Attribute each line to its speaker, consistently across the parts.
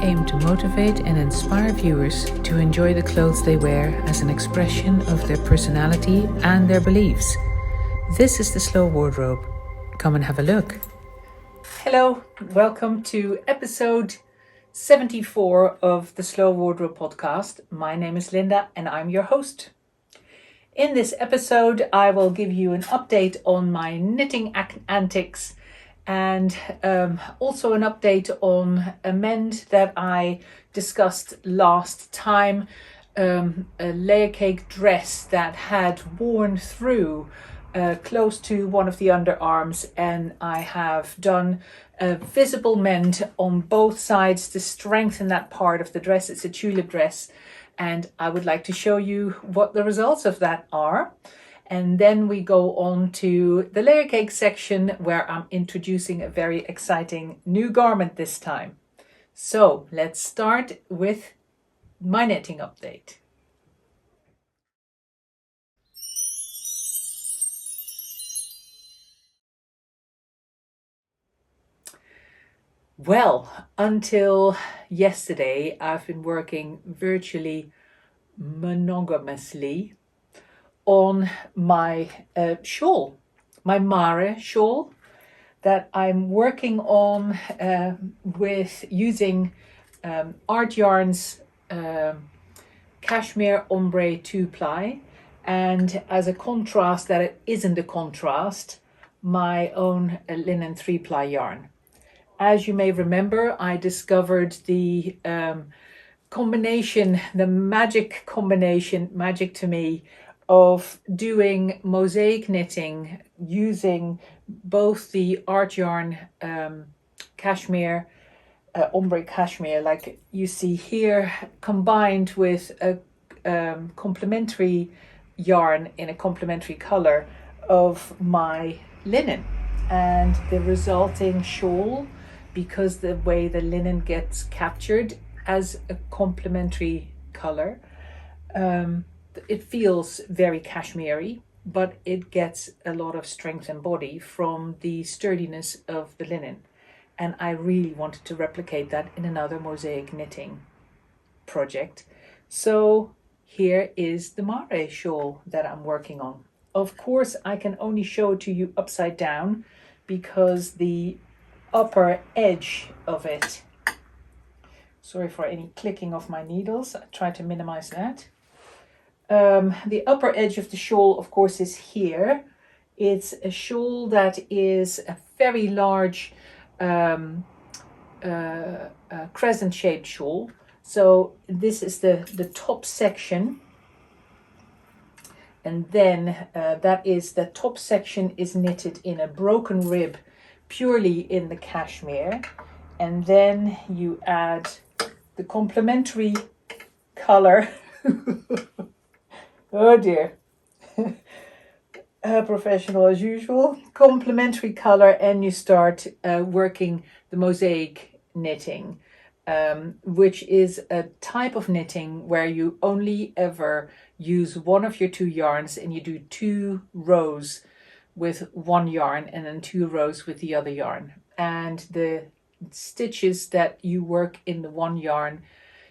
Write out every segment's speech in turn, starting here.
Speaker 1: aim to motivate and inspire viewers to enjoy the clothes they wear as an expression of their personality and their beliefs. This is the Slow Wardrobe. Come and have a look. Hello, welcome to episode 74 of the Slow Wardrobe podcast. My name is Linda and I'm your host. In this episode, I will give you an update on my knitting antics and also an update on a mend that I discussed last time, a Layercake dress that had worn through close to one of the underarms, and I have done a visible mend on both sides to strengthen that part of the dress. It's a tulip dress, and I would like to show you what the results of that are. And then we go on to the Layercake section where I'm introducing a very exciting new garment this time. So let's start with my knitting update. Well, until yesterday, I've been working virtually monogamously on my shawl, my Mare shawl that I'm working on with using Art Yarn's Cashmere Ombre 2-ply, and as a contrast that it isn't a contrast, my own linen 3-ply yarn. As you may remember, I discovered the combination, the magic combination, magic to me, of doing mosaic knitting using both the Art Yarn cashmere, ombre cashmere, like you see here, combined with a complementary yarn in a complementary color of my linen, and the resulting shawl, because the way the linen gets captured as a complementary color, it feels very cashmere-y, but it gets a lot of strength and body from the sturdiness of the linen. And I really wanted to replicate that in another mosaic knitting project. So here is the Mare shawl that I'm working on. Of course, I can only show it to you upside down because the upper edge of it, sorry for any clicking of my needles, I try to minimize that. The upper edge of the shawl, of course, is here. It's a shawl that is a very large crescent-shaped shawl. So this is the top section, and then the top section is knitted in a broken rib, purely in the cashmere, and then you add the complementary color. Oh dear. Professional as usual. Complementary color, and you start working the mosaic knitting, which is a type of knitting where you only ever use one of your two yarns and you do 2 rows with one yarn and then 2 rows with the other yarn. And the stitches that you work in the one yarn,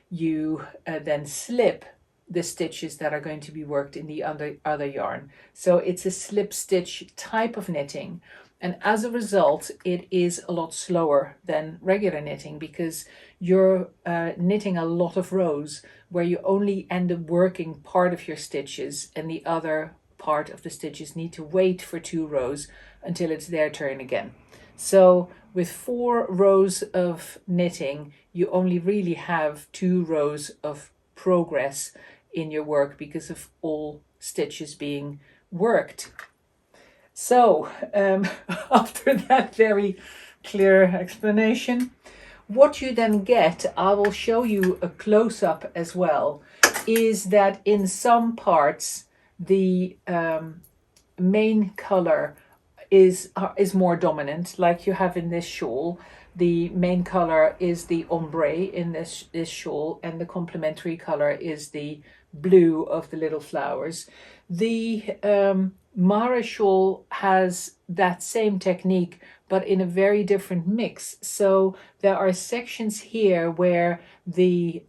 Speaker 1: you then slip the stitches that are going to be worked in the other yarn. So it's a slip stitch type of knitting, and as a result it is a lot slower than regular knitting because you're knitting a lot of rows where you only end up working part of your stitches and the other part of the stitches need to wait for 2 rows until it's their turn again. So with 4 rows of knitting, you only really have 2 rows of progress in your work because of all stitches being worked. So after that very clear explanation, what you then get, I will show you a close-up as well, is that in some parts the main color is more dominant, like you have in this shawl. The main color is the ombre in this shawl, and the complementary color is the blue of the little flowers. The Mara shawl has that same technique, but in a very different mix. So there are sections here where the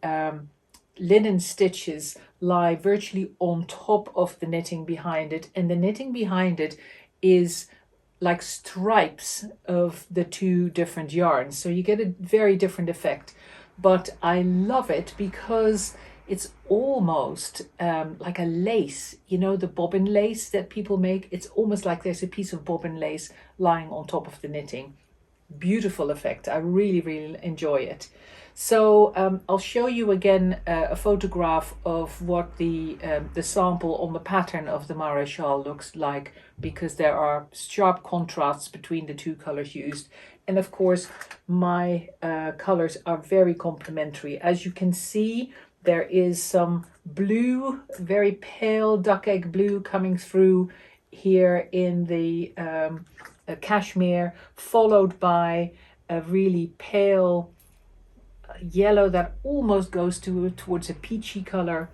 Speaker 1: linen stitches lie virtually on top of the knitting behind it, and the knitting behind it is like stripes of the two different yarns, so you get a very different effect. But I love it because it's almost like a lace, you know, the bobbin lace that people make. It's almost like there's a piece of bobbin lace lying on top of the knitting. Beautiful effect. I really enjoy it. So I'll show you again a photograph of what the sample on the pattern of the Mara shawl looks like, because there are sharp contrasts between the two colors used. And of course, my colors are very complementary. As you can see, there is some blue, very pale duck egg blue coming through here in the cashmere, followed by a really pale yellow that almost goes towards a peachy color.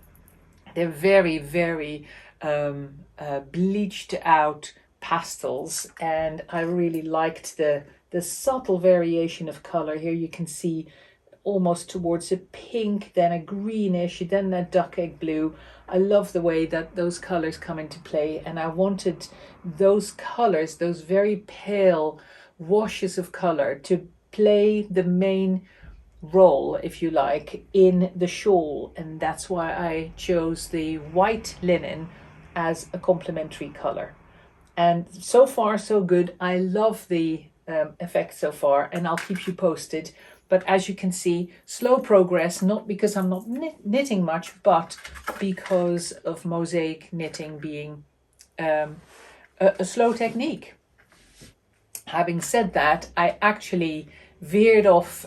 Speaker 1: They're very bleached out pastels, and I really liked the subtle variation of color. Here you can see almost towards a pink, then a greenish, then that duck egg blue. I love the way that those colors come into play, and I wanted those colors, those very pale washes of color, to play the main role, if you like, in the shawl, and that's why I chose the white linen as a complementary color. And so far so good. I love the effect so far, and I'll keep you posted. But as you can see, slow progress, not because I'm not knitting much, but because of mosaic knitting being a slow technique. Having said that, I actually veered off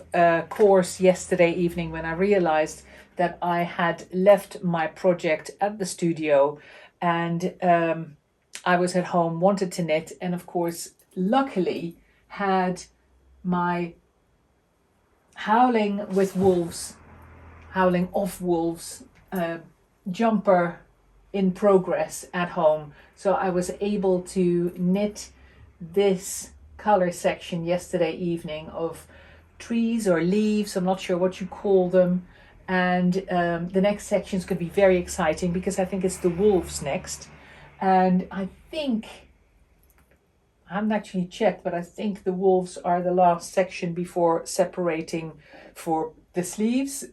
Speaker 1: course yesterday evening when I realized that I had left my project at the studio, and I was at home, wanted to knit, and of course, luckily had my Howling of Wolves jumper in progress at home. So I was able to knit this color section yesterday evening of trees or leaves, I'm not sure what you call them. And the next section is going to be very exciting because I think it's the wolves next. And I haven't actually checked, but I think the wolves are the last section before separating for the sleeves.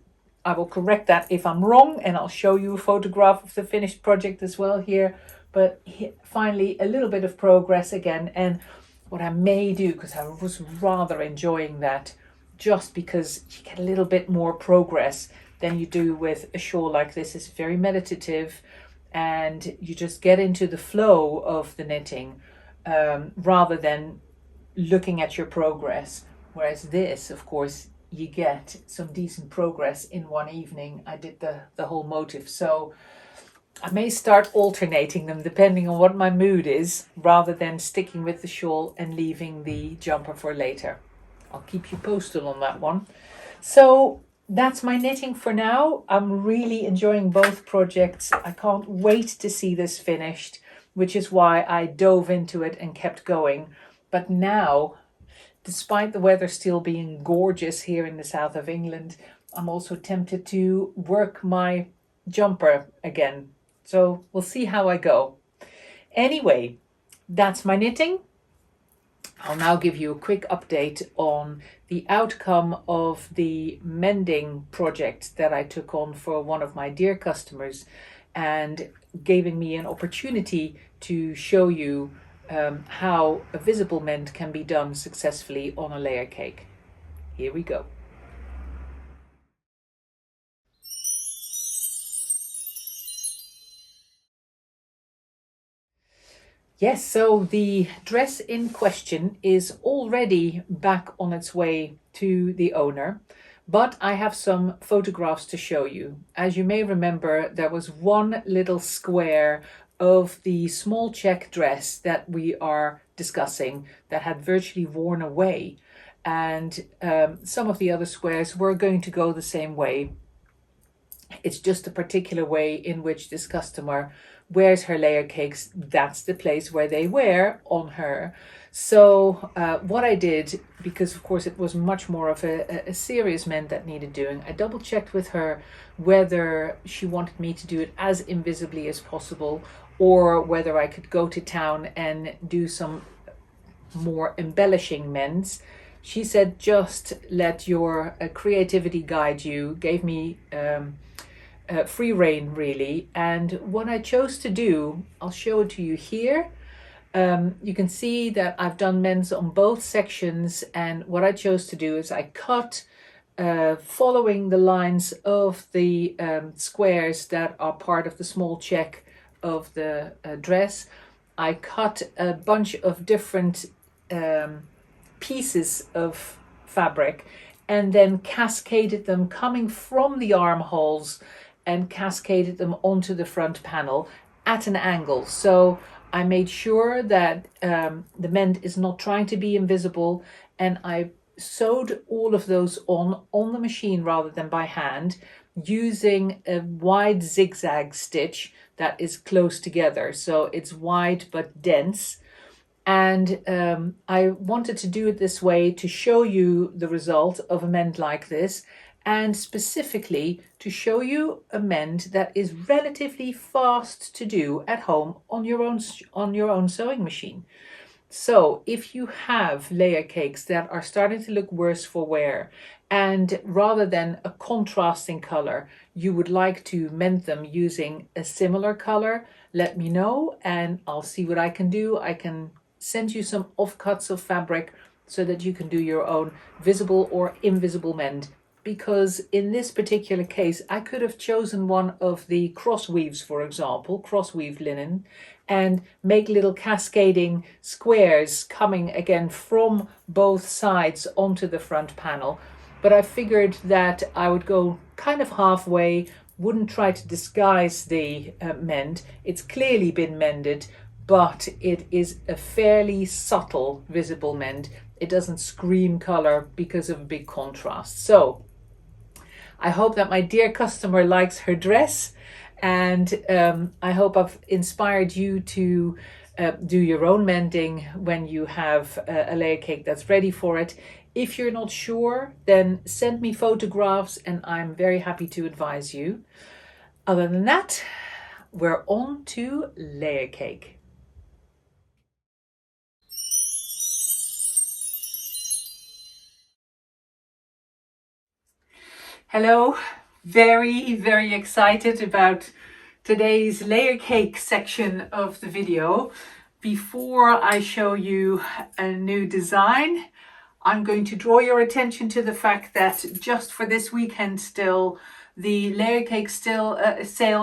Speaker 1: I will correct that if I'm wrong, and I'll show you a photograph of the finished project as well here. But finally, a little bit of progress again. And what I may do, because I was rather enjoying that, just because you get a little bit more progress than you do with a shawl like this. It's very meditative, and you just get into the flow of the knitting rather than looking at your progress. Whereas this, of course, you get some decent progress in one evening. I did the whole motif, so I may start alternating them depending on what my mood is, rather than sticking with the shawl and leaving the jumper for later. I'll keep you posted on that one. So that's my knitting for now. I'm really enjoying both projects. I can't wait to see this finished, which is why I dove into it and kept going. But now, despite the weather still being gorgeous here in the south of England, I'm also tempted to work my jumper again. So we'll see how I go. Anyway, that's my knitting. I'll now give you a quick update on the outcome of the mending project that I took on for one of my dear customers, and giving me an opportunity to show you how a visible mend can be done successfully on a layer cake. Here we go. Yes, so the dress in question is already back on its way to the owner, but I have some photographs to show you. As you may remember, there was one little square of the small check dress that we are discussing that had virtually worn away, and some of the other squares were going to go the same way. It's just a particular way in which this customer wears her layer cakes. That's the place where they wear on her. So what I did, because of course it was much more of a serious mend that needed doing, I double checked with her whether she wanted me to do it as invisibly as possible, or whether I could go to town and do some more embellishing mends. She said, just let your creativity guide you, gave me free rein really. And what I chose to do, I'll show it to you here. You can see that I've done mends on both sections, and what I chose to do is I cut following the lines of the squares that are part of the small check of the dress. I cut a bunch of different pieces of fabric and then cascaded them coming from the armholes and cascaded them onto the front panel at an angle. So I made sure that the mend is not trying to be invisible, and I sewed all of those on the machine rather than by hand, using a wide zigzag stitch that is close together. So it's wide but dense. And I wanted to do it this way to show you the result of a mend like this, and specifically to show you a mend that is relatively fast to do at home on your own sewing machine. So if you have layer cakes that are starting to look worse for wear, and rather than a contrasting color, you would like to mend them using a similar color, let me know and I'll see what I can do. I can send you some offcuts of fabric so that you can do your own visible or invisible mend. Because in this particular case, I could have chosen one of the cross weaves, for example, cross weave linen, and make little cascading squares coming again from both sides onto the front panel. But I figured that I would go kind of halfway, wouldn't try to disguise the mend. It's clearly been mended, but it is a fairly subtle visible mend. It doesn't scream color because of a big contrast. So I hope that my dear customer likes her dress, and I hope I've inspired you to do your own mending when you have a layer cake that's ready for it. If you're not sure, then send me photographs and I'm very happy to advise you. Other than that, we're on to layer cake. Hello, very excited about today's layer cake section of the video. Before I show you a new design, I'm going to draw your attention to the fact that just for this weekend still, the layer cake sale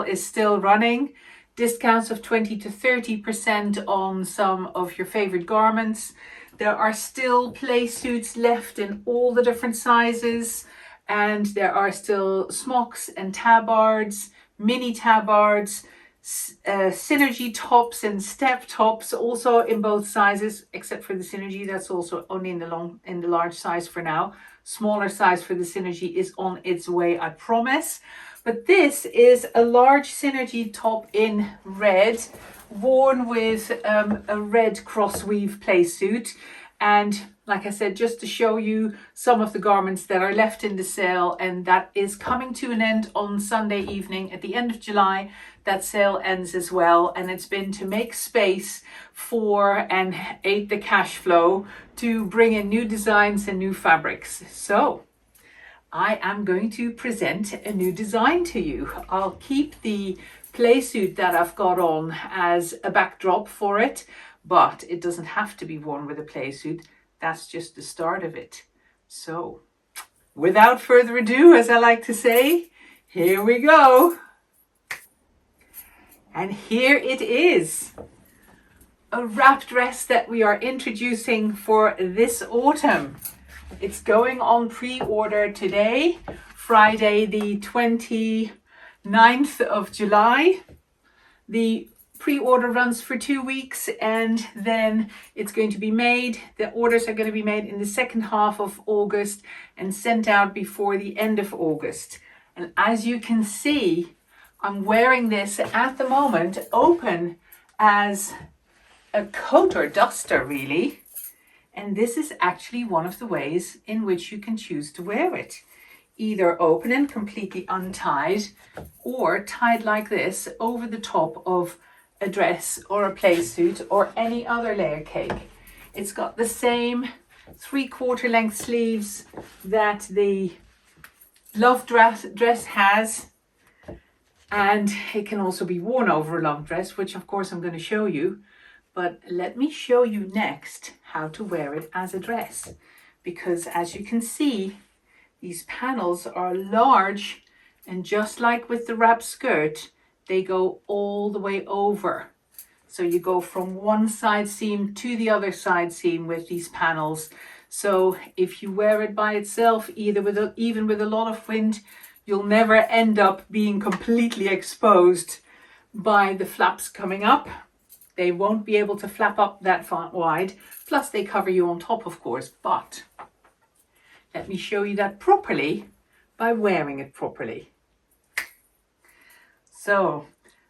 Speaker 1: is still running. Discounts of 20 to 30% on some of your favorite garments. There are still play suits left in all the different sizes. And there are still smocks and tabards, mini tabards, synergy tops and step tops, also in both sizes, except for the synergy. That's also only in the large size for now. Smaller size for the synergy is on its way, I promise. But this is a large synergy top in red, worn with a red cross weave play suit. And like I said, just to show you some of the garments that are left in the sale, and that is coming to an end on Sunday evening at the end of July. That sale ends as well, and it's been to make space for and aid the cash flow to bring in new designs and new fabrics. So I am going to present a new design to you. I'll keep the play suit that I've got on as a backdrop for it, but it doesn't have to be worn with a play suit. That's just the start of it. So without further ado, as I like to say, here we go. And here it is, a wrap dress that we are introducing for this autumn. It's going on pre-order today, Friday the 29th of July. The pre-order runs for 2 weeks, and then it's going to be made. The orders are going to be made in the second half of August and sent out before the end of August. And as you can see, I'm wearing this at the moment open as a coat or duster really. And this is actually one of the ways in which you can choose to wear it. Either open and completely untied, or tied like this over the top of a dress or a play suit or any other layer cake. It's got the same 3/4 length sleeves that the love dress has, and it can also be worn over a love dress, which of course I'm going to show you. But let me show you next how to wear it as a dress, because as you can see, these panels are large, and just like with the wrap skirt, they go all the way over. So you go from one side seam to the other side seam with these panels. So if you wear it by itself, even with a lot of wind, you'll never end up being completely exposed by the flaps coming up. They won't be able to flap up that far wide. Plus they cover you on top, of course, but let me show you that properly by wearing it properly. So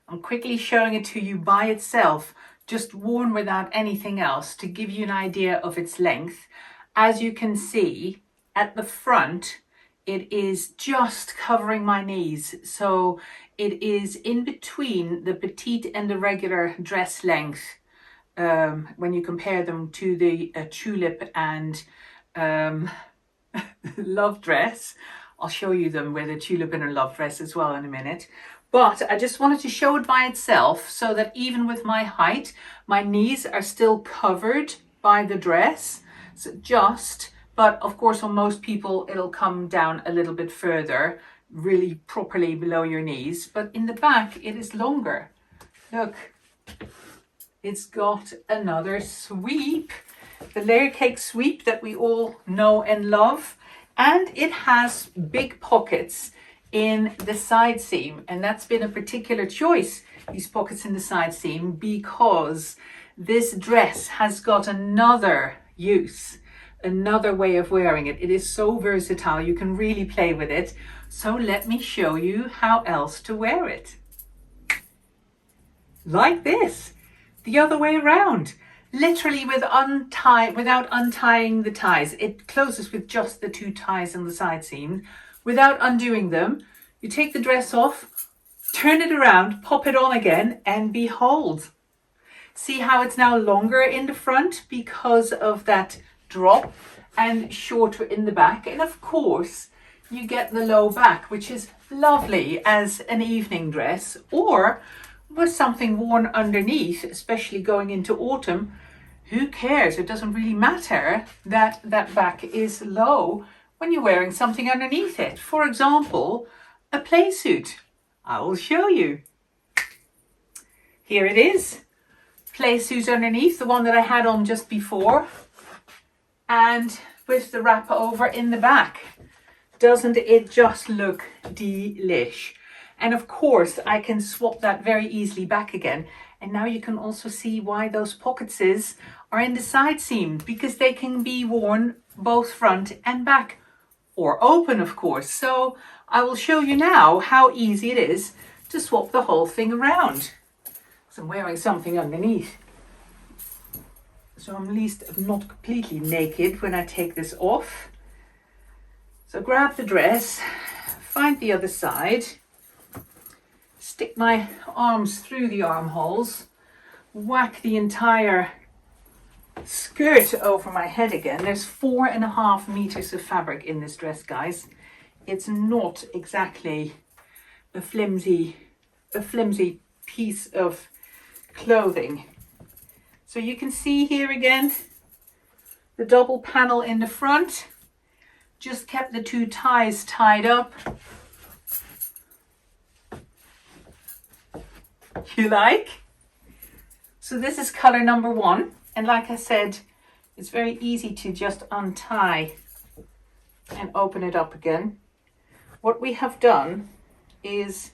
Speaker 1: I'm quickly showing it to you by itself, just worn without anything else, to give you an idea of its length. As you can see at the front, it is just covering my knees. So it is in between the petite and the regular dress length when you compare them to the tulip and love dress. I'll show you them with a tulip and a love dress as well in a minute. But I just wanted to show it by itself so that even with my height, my knees are still covered by the dress. So but of course on most people it'll come down a little bit further, really properly below your knees. But in the back it is longer. Look, it's got another sweep, the layer cake sweep that we all know and love. And it has big pockets in the side seam, and that's been a particular choice, these pockets in the side seam, because this dress has got another use, another way of wearing it. It is so versatile, you can really play with it. So let me show you how else to wear it. Like this, the other way around. Literally without untying the ties. It closes with just the 2 ties on the side seam. Without undoing them, you take the dress off, turn it around, pop it on again, and behold. See how it's now longer in the front because of that drop, and shorter in the back. And of course, you get the low back, which is lovely as an evening dress, or with something worn underneath, especially going into autumn. Who cares? It doesn't really matter that that back is low when you're wearing something underneath it. For example, a play suit. I will show you. Here it is. Play suit underneath, the one that I had on just before, and with the wrap over in the back. Doesn't it just look delish? And of course I can swap that very easily back again. And now you can also see why those pockets are in the side seam, because they can be worn both front and back, or open of course. So I will show you now how easy it is to swap the whole thing around. So I'm wearing something underneath, so I'm at least not completely naked when I take this off. So grab the dress, find the other side, stick my arms through the armholes, whack the entire skirt over my head again. There's 4.5 meters of fabric in this dress, guys. It's not exactly a flimsy piece of clothing. So you can see here again, the double panel in the front, just kept the 2 ties tied up. You like? So this is color number 1. And like I said, it's very easy to just untie and open it up again. What we have done is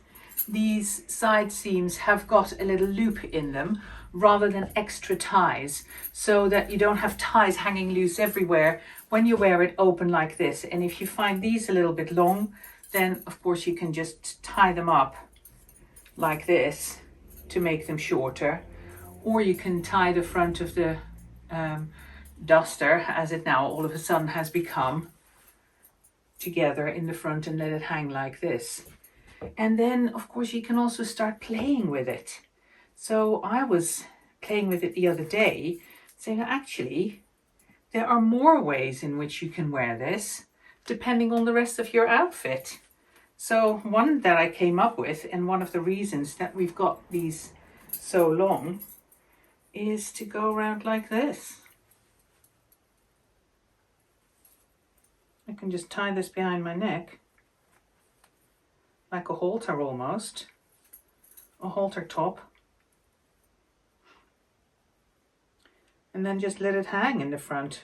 Speaker 1: these side seams have got a little loop in them rather than extra ties, so that you don't have ties hanging loose everywhere when you wear it open like this. And if you find these a little bit long, then of course you can just tie them up like this to make them shorter, or you can tie the front of the duster, as it now all of a sudden has become, together in the front and let it hang like this. And then of course you can also start playing with it. So I was playing with it the other day, saying actually there are more ways in which you can wear this depending on the rest of your outfit. So one that I came up with, and one of the reasons that we've got these so long, is to go around like this. I can just tie this behind my neck, like a halter almost, a halter top, and then just let it hang in the front.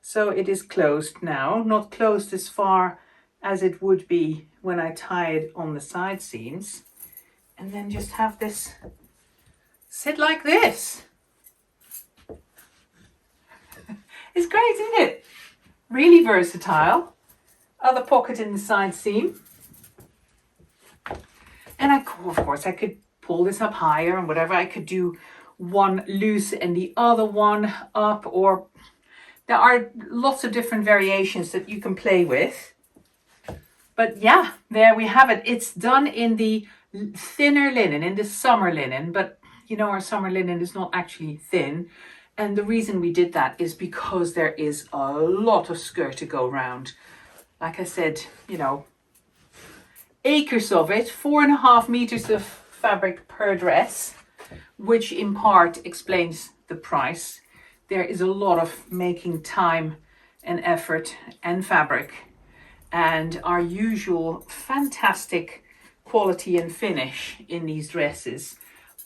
Speaker 1: So it is closed now, not closed as far as it would be when I tie it on the side seams, and then just have this sit like this. It's great, isn't it? Really versatile. Other pocket in the side seam. And of course I could pull this up higher and whatever. I could do one loose and the other one up, or there are lots of different variations that you can play with. But yeah, there we have it. It's done in the thinner linen, in the summer linen, but you know, our summer linen is not actually thin. And the reason we did that is because there is a lot of skirt to go around. Like I said, you know, acres of it, 4.5 meters of fabric per dress, which in part explains the price. There is a lot of making time and effort and fabric, and our usual fantastic quality and finish in these dresses.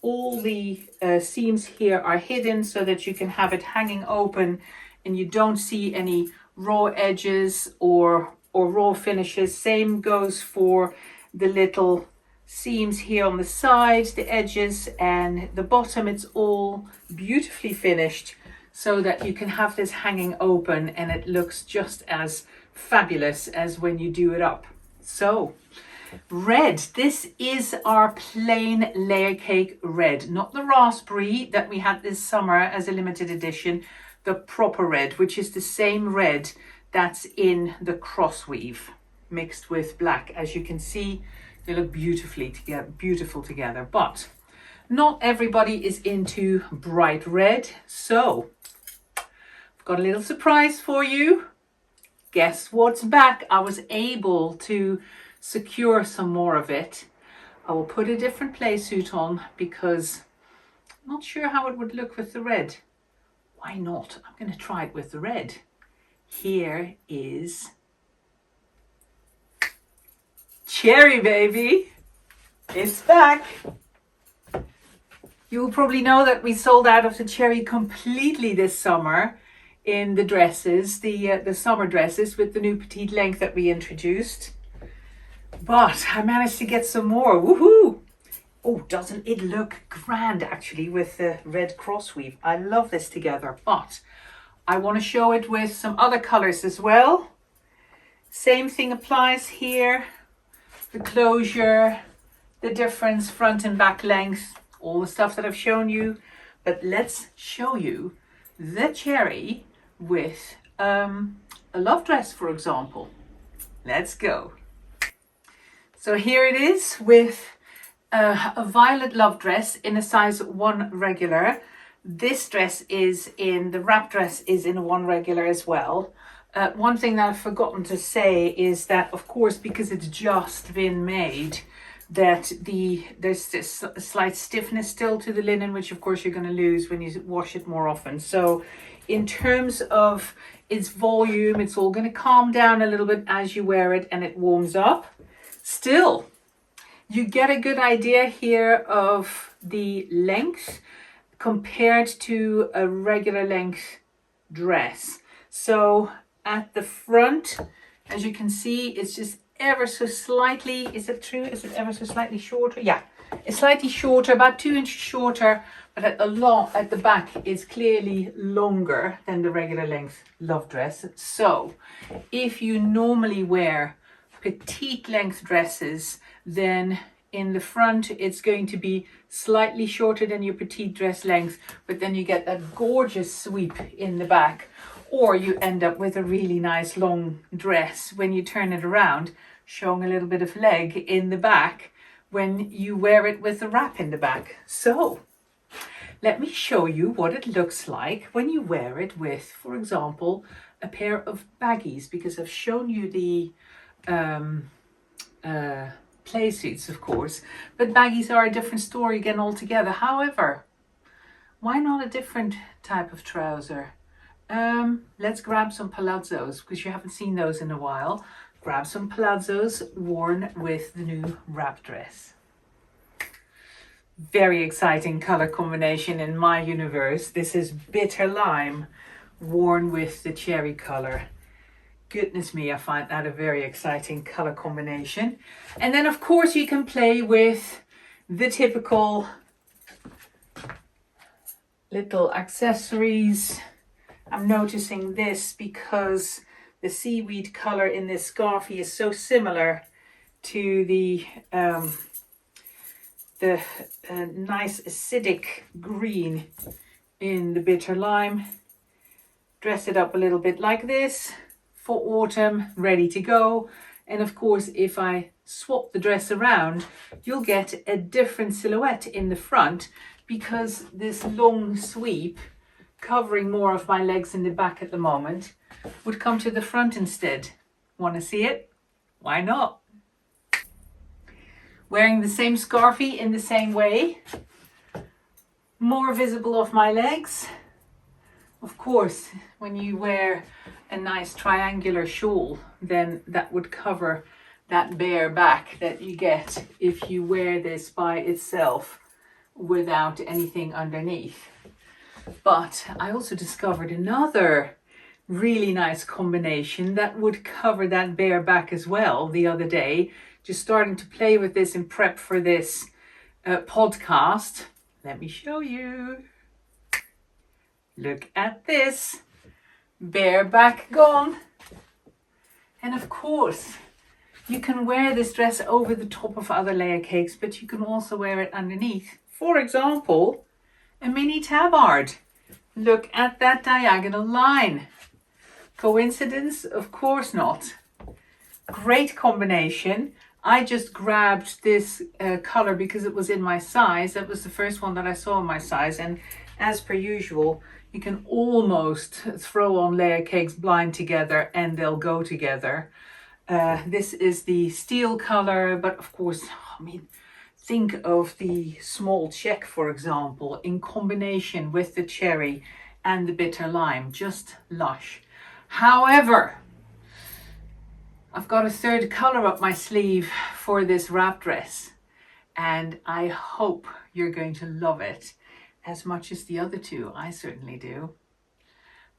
Speaker 1: All the seams here are hidden so that you can have it hanging open and you don't see any raw edges or raw finishes. Same goes for the little seams here on the sides, the edges and the bottom. It's all beautifully finished so that you can have this hanging open and it looks just as fabulous as when you do it up. So red, this is our plain layer cake red, not the raspberry that we had this summer as a limited edition, the proper red, which is the same red that's in the cross weave mixed with black. As you can see, they look beautiful together, but not everybody is into bright red. So I've got a little surprise for you. Guess what's back? I was able to secure some more of it. I will put a different play suit on because I'm not sure how it would look with the red. Why not? I'm going to try it with the red. Here is Cherry, baby. It's back. You will probably know that we sold out of the cherry completely this summer in the dresses, the summer dresses with the new petite length that we introduced. But I managed to get some more. Woohoo! Oh, doesn't it look grand actually with the red cross weave? I love this together, but I want to show it with some other colors as well. Same thing applies here. The closure, the difference front and back length, all the stuff that I've shown you. But let's show you the cherry with a love dress, for example. Let's go. So here it is with a violet love dress in a size 1 regular. This dress is in, the wrap dress is in a 1 regular as well. One thing that I've forgotten to say is that, of course, because it's just been made, that there's this slight stiffness still to the linen, which of course you're going to lose when you wash it more often. So in terms of its volume, it's all going to calm down a little bit as you wear it and it warms up. Still, you get a good idea here of the length compared to a regular length dress. So at the front, as you can see, it's just ever so slightly, is it true? Is it ever so slightly shorter? Yeah, it's slightly shorter, about 2 inches shorter, but at the back is clearly longer than the regular length love dress. So if you normally wear petite length dresses, then in the front it's going to be slightly shorter than your petite dress length, but then you get that gorgeous sweep in the back. Or you end up with a really nice long dress when you turn it around, showing a little bit of leg in the back when you wear it with a wrap in the back. So let me show you what it looks like when you wear it with, for example, a pair of baggies, because I've shown you the play suits, of course, but baggies are a different story again altogether. However, why not a different type of trouser? Let's grab some palazzos, because you haven't seen those in a while. Grab some palazzos worn with the new wrap dress. Very exciting color combination in my universe. This is bitter lime worn with the cherry color. Goodness me, I find that a very exciting color combination. And then of course you can play with the typical little accessories. I'm noticing this because the seaweed color in this scarfie is so similar to the nice acidic green in the bitter lime. Dress it up a little bit like this for autumn, ready to go. And of course, if I swap the dress around, you'll get a different silhouette in the front, because this long sweep covering more of my legs in the back at the moment would come to the front instead. Want to see it? Why not? Wearing the same scarfie in the same way, more visible of my legs. Of course, when you wear a nice triangular shawl, then that would cover that bare back that you get if you wear this by itself without anything underneath. But I also discovered another really nice combination that would cover that bare back as well the other day. Just starting to play with this in prep for this podcast. Let me show you. Look at this. Bare back gone. And of course, you can wear this dress over the top of other layer cakes, but you can also wear it underneath. For example, a mini tabard. Look at that diagonal line. Coincidence? Of course not. Great combination. I just grabbed this color because it was in my size. That was the first one that I saw in my size. And as per usual, you can almost throw on layer cakes blind together and they'll go together. This is the steel color, but of course, I mean, think of the small check, for example, in combination with the cherry and the bitter lime. Just lush. However, I've got a third color up my sleeve for this wrap dress, and I hope you're going to love it as much as the other two. I certainly do.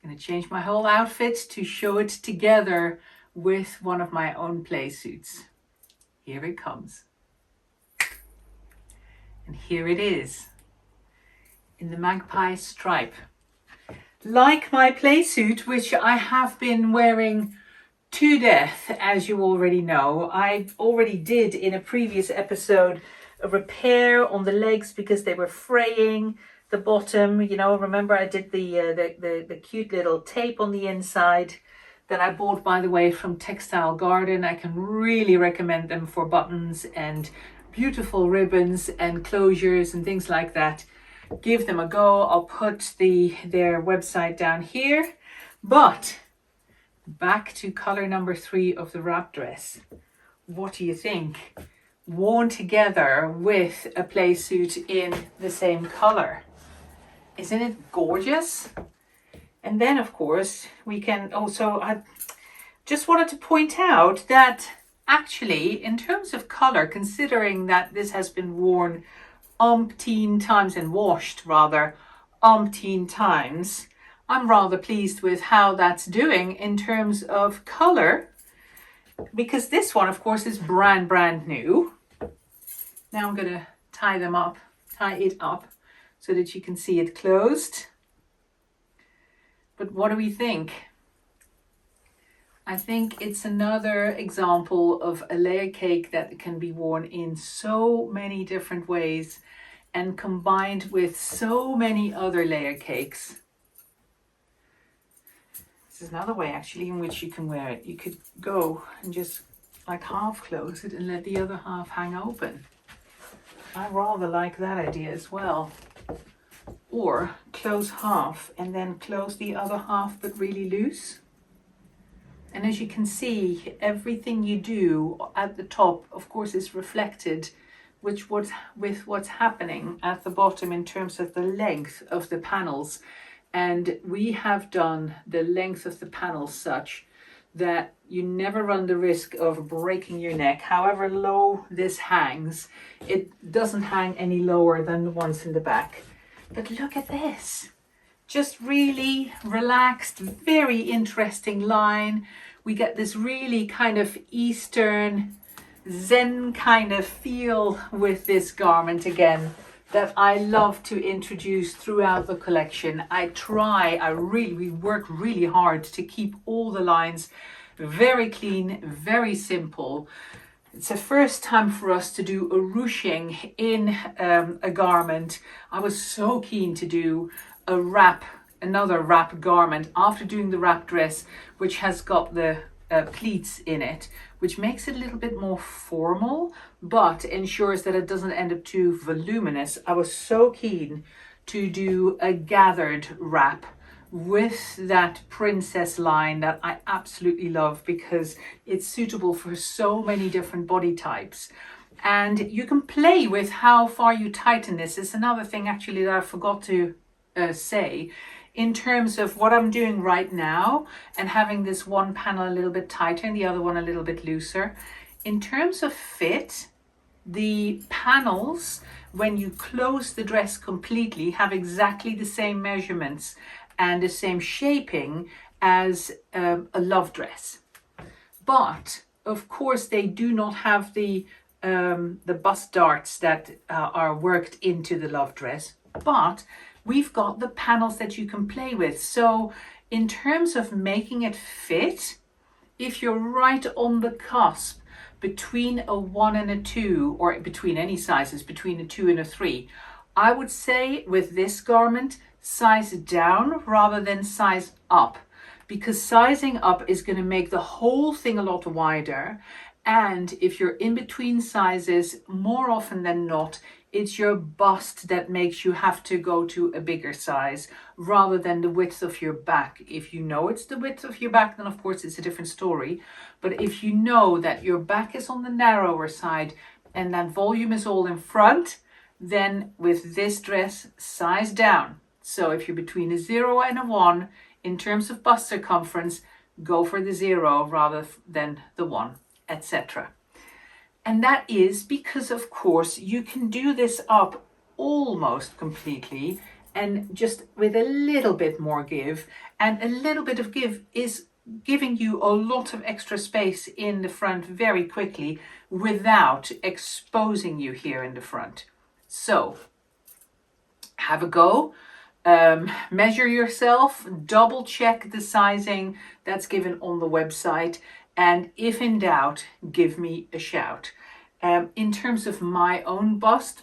Speaker 1: I'm going to change my whole outfit to show it together with one of my own play suits. Here it comes. And here it is in the magpie stripe. Like my play suit, which I have been wearing to death, as you already know. I already did in a previous episode a repair on the legs because they were fraying. The bottom, you know, remember I did the cute little tape on the inside that I bought, by the way, from Textile Garden. I can really recommend them for buttons and beautiful ribbons and closures and things like that. Give them a go. I'll put their website down here. But back to color number 3 of the wrap dress. What do you think? Worn together with a play suit in the same color. Isn't it gorgeous? And then, of course, we can also, I just wanted to point out that actually, in terms of color, considering that this has been worn umpteen times and washed rather umpteen times, I'm rather pleased with how that's doing in terms of color, because this one, of course, is brand new. Now I'm going to tie it up so that you can see it closed. But what do we think? I think it's another example of a layer cake that can be worn in so many different ways and combined with so many other layer cakes. This is another way actually in which you can wear it. You could go and just like half close it and let the other half hang open. I rather like that idea as well. Or close half and then close the other half but really loose. And as you can see, everything you do at the top, of course, is reflected with what's happening at the bottom in terms of the length of the panels. And we have done the length of the panels such that you never run the risk of breaking your neck. However low this hangs, it doesn't hang any lower than the ones in the back. But look at this. Just really relaxed, very interesting line. We get this really kind of Eastern Zen kind of feel with this garment again that I love to introduce throughout the collection. We work really hard to keep all the lines very clean, very simple. It's the first time for us to do a ruching in a garment. I was so keen to do another wrap garment after doing the wrap dress, which has got the pleats in it, which makes it a little bit more formal, but ensures that it doesn't end up too voluminous. I was so keen to do a gathered wrap with that princess line that I absolutely love because it's suitable for so many different body types. And you can play with how far you tighten this. It's another thing actually that I forgot to say in terms of what I'm doing right now and having this one panel a little bit tighter and the other one a little bit looser. In terms of fit, the panels, when you close the dress completely, have exactly the same measurements and the same shaping as a love dress. But of course they do not have the bust darts that are worked into the love dress, but we've got the panels that you can play with. So in terms of making it fit, if you're right on the cusp between a 1 and a 2, or between any sizes, between a 2 and a 3, I would say with this garment, size down rather than size up, because sizing up is going to make the whole thing a lot wider. And if you're in between sizes, more often than not, it's your bust that makes you have to go to a bigger size rather than the width of your back. If you know it's the width of your back, then of course it's a different story. But if you know that your back is on the narrower side and that volume is all in front, then with this dress, size down. So if you're between a 0 and a 1, in terms of bust circumference, go for the 0 rather than the 1, etc. And that is because, of course, you can do this up almost completely and just with a little bit more give. And a little bit of give is giving you a lot of extra space in the front very quickly without exposing you here in the front. So have a go. Measure yourself, double check the sizing that's given on the website, and if in doubt, give me a shout. In terms of my own bust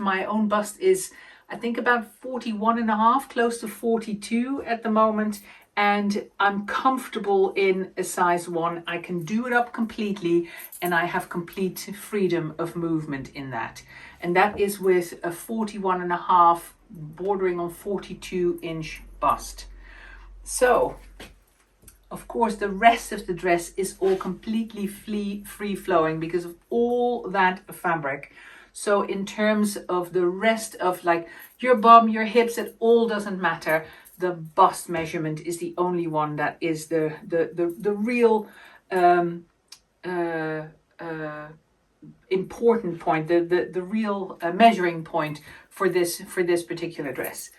Speaker 1: is, I think, about 41.5, close to 42 at the moment, and I'm comfortable in a size 1. I can do it up completely, and I have complete freedom of movement in that. And that is with a 41.5 bordering on 42-inch bust. So, of course, the rest of the dress is all completely free-flowing because of all that fabric. So in terms of the rest of like your bum, your hips, it all doesn't matter. The bust measurement is the only one that is the real important point, the real measuring point for this particular dress.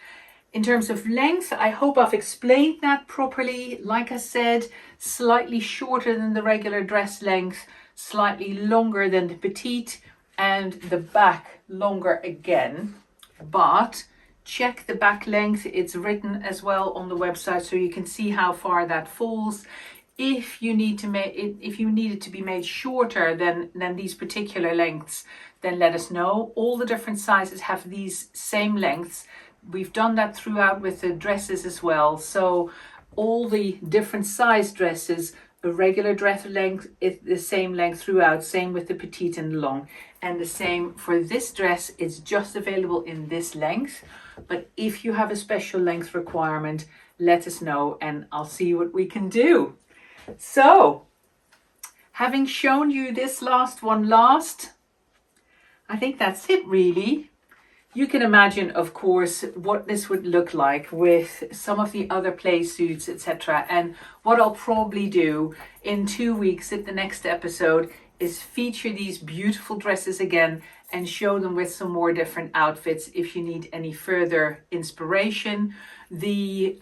Speaker 1: In terms of length, I hope I've explained that properly. Like I said, slightly shorter than the regular dress length, slightly longer than the petite, and the back longer again. But check the back length. It's written as well on the website so you can see how far that falls. If you need to make it, if you need it to be made shorter than these particular lengths, then let us know. All the different sizes have these same lengths. We've done that throughout with the dresses as well. So all the different size dresses, a regular dress length is the same length throughout, same with the petite and the long. And the same for this dress, it's just available in this length. But if you have a special length requirement, let us know and I'll see what we can do. So, having shown you this last one I think that's it really. You can imagine, of course, what this would look like with some of the other play suits, etc. And what I'll probably do in 2 weeks at the next episode is feature these beautiful dresses again and show them with some more different outfits if you need any further inspiration. The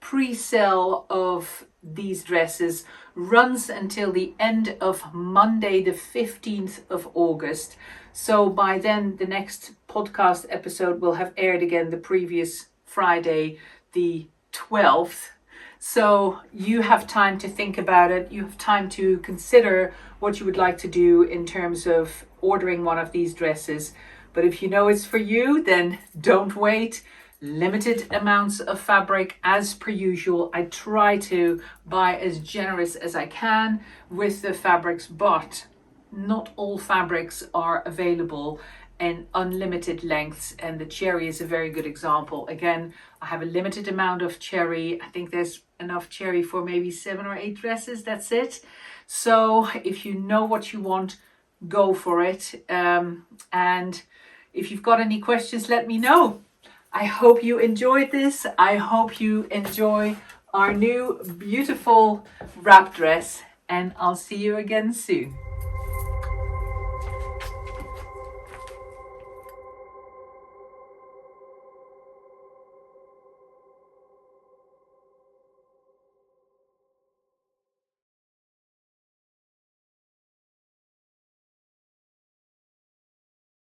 Speaker 1: pre-sale of these dresses runs until the end of Monday, the 15th of August. So by then, the next podcast episode will have aired again the previous Friday, the 12th. So you have time to think about it. You have time to consider what you would like to do in terms of ordering one of these dresses. But if you know it's for you, then don't wait. Limited amounts of fabric as per usual. I try to buy as generous as I can with the fabrics, but not all fabrics are available in unlimited lengths, and the cherry is a very good example. Again, I have a limited amount of cherry. I think there's enough cherry for maybe 7 or 8 dresses. That's it. So if you know what you want, go for it. And if you've got any questions, let me know. I hope you enjoyed this. I hope you enjoy our new beautiful wrap dress, and I'll see you again soon.